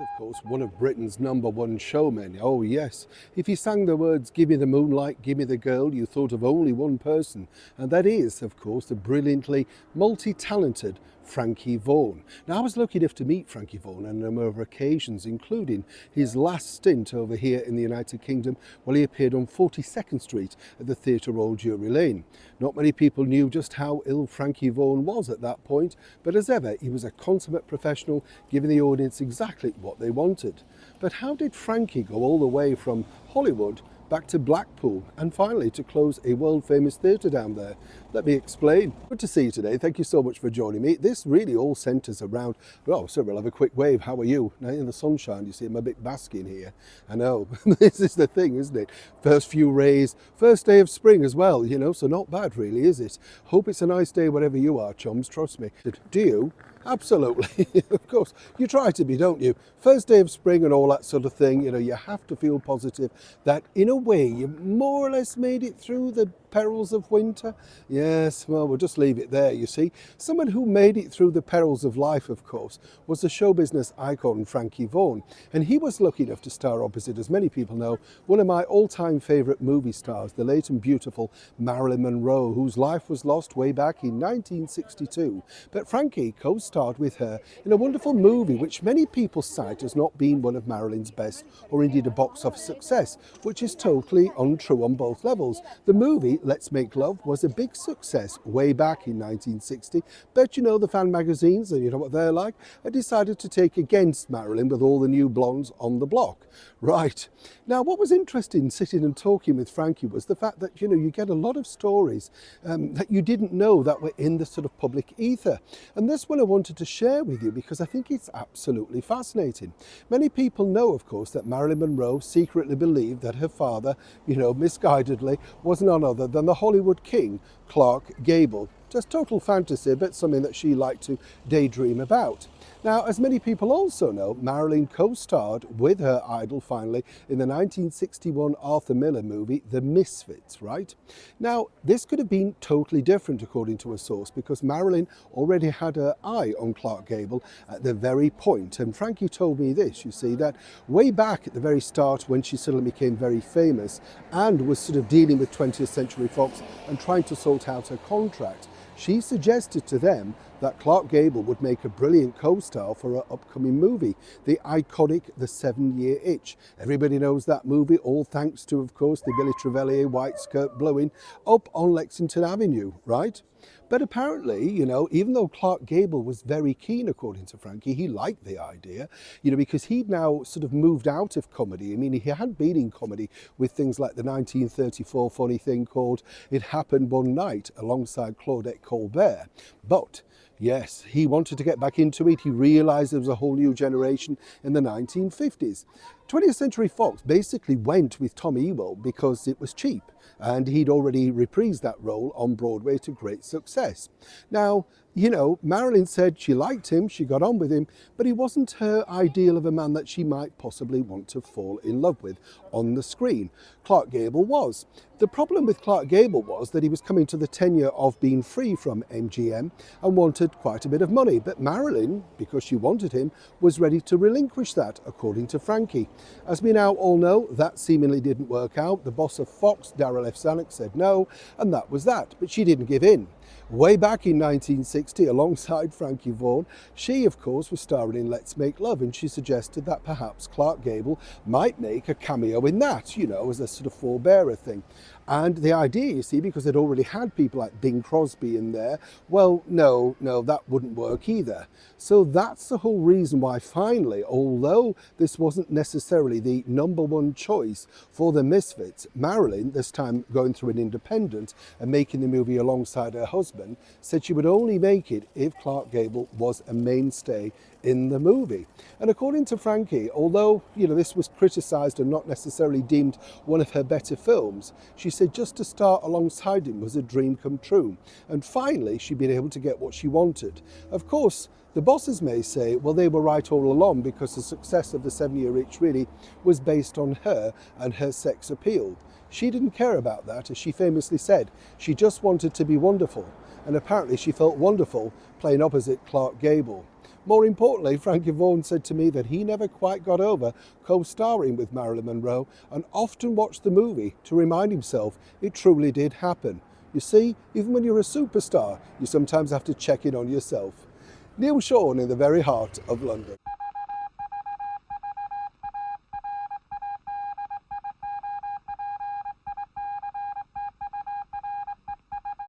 Of course, one of Britain's #1 showmen. Oh yes, if you sang the words "Give me the moonlight, give me the girl," you thought of only one person, and that is, of course, the brilliantly multi-talented Frankie Vaughan. Now, I was lucky enough to meet Frankie Vaughan on a number of occasions, including his last stint over here in the United Kingdom, while he appeared on 42nd Street at the Theatre Royal Drury Lane. Not many people knew just how ill Frankie Vaughan was at that point, but as ever, he was a consummate professional, giving the audience exactly what they wanted. But how did Frankie go all the way from Hollywood back to Blackpool and finally to close a world famous theatre down there? Let me explain. Good to see you today. Thank you so much for joining me. This really all centres around, well, so we'll have a quick wave. How are you? Now in the sunshine, you see, I'm a bit basking here. I know, this is the thing, isn't it? First few rays, first day of spring as well, you know, so not bad really, is it? Hope it's a nice day wherever you are, chums, trust me. Do you? Absolutely, of course. You try to be, don't you? First day of spring and all that sort of thing, you know, you have to feel positive that in a way you more or less made it through the perils of winter. Yes, well, we'll just leave it there, you see. Someone who made it through the perils of life, of course, was the show business icon Frankie Vaughan. And he was lucky enough to star opposite, as many people know, one of my all-time favourite movie stars, the late and beautiful Marilyn Monroe, whose life was lost way back in 1962. But Frankie co-starred with her in a wonderful movie which many people cite as not being one of Marilyn's best, or indeed a box office success, which is totally untrue on both levels. The movie, Let's Make Love, was a big success way back in 1960, but you know the fan magazines, and you know what they're like, had decided to take against Marilyn with all the new blondes on the block. Right. Now, what was interesting sitting and talking with Frankie was the fact that, you know, you get a lot of stories that you didn't know that were in the sort of public ether. And this one I wanted to share with you because I think it's absolutely fascinating. Many people know, of course, that Marilyn Monroe secretly believed that her father, you know, misguidedly, was none other than the Hollywood king, Clark Gable. Just total fantasy, but something that she liked to daydream about. Now, as many people also know, Marilyn co-starred with her idol finally in the 1961 Arthur Miller movie, The Misfits, right? Now, this could have been totally different according to a source because Marilyn already had her eye on Clark Gable at the very point. And Frankie told me this, you see, that way back at the very start when she suddenly became very famous and was sort of dealing with 20th Century Fox and trying to sort out her contract, she suggested to them that Clark Gable would make a brilliant co-star for her upcoming movie, the iconic The 7-Year Itch. Everybody knows that movie, all thanks to, of course, the Billy Trevelyan white skirt blowing up on Lexington Avenue, right? But apparently, you know, even though Clark Gable was very keen, according to Frankie, he liked the idea, you know, because he'd now sort of moved out of comedy. I mean, he had been in comedy with things like the 1934 funny thing called It Happened One Night alongside Claudette Colbert. But yes, he wanted to get back into it. He realised there was a whole new generation in the 1950s. 20th Century Fox basically went with Tom Ewell because it was cheap, and he'd already reprised that role on Broadway to great success. Now, you know, Marilyn said she liked him, she got on with him, but he wasn't her ideal of a man that she might possibly want to fall in love with on the screen. Clark Gable was. The problem with Clark Gable was that he was coming to the tenure of being free from MGM and wanted quite a bit of money. But Marilyn, because she wanted him, was ready to relinquish that, according to Frankie. As we now all know, that seemingly didn't work out. The boss of Fox, Darryl F. Zanuck, said no, and that was that. But she didn't give in. Way back in 1960, alongside Frankie Vaughan, she, of course, was starring in Let's Make Love, and she suggested that perhaps Clark Gable might make a cameo in that, you know, as a sort of forebearer thing. And the idea, you see, because they'd already had people like Bing Crosby in there, well, no, that wouldn't work either. So that's the whole reason why finally, although this wasn't necessarily the #1 choice for the Misfits, Marilyn, this time going through an independent and making the movie alongside her husband, said she would only make it if Clark Gable was a mainstay in the movie. And according to Frankie, although, you know, this was criticised and not necessarily deemed one of her better films, she said just to star alongside him was a dream come true. And finally, she'd been able to get what she wanted. Of course, the bosses may say, well, they were right all along because the success of The 7-Year Itch really was based on her and her sex appeal. She didn't care about that, as she famously said. She just wanted to be wonderful. And apparently she felt wonderful playing opposite Clark Gable. More importantly, Frankie Vaughan said to me that he never quite got over co-starring with Marilyn Monroe and often watched the movie to remind himself it truly did happen. You see, even when you're a superstar, you sometimes have to check in on yourself. Neil Sean in the very heart of London.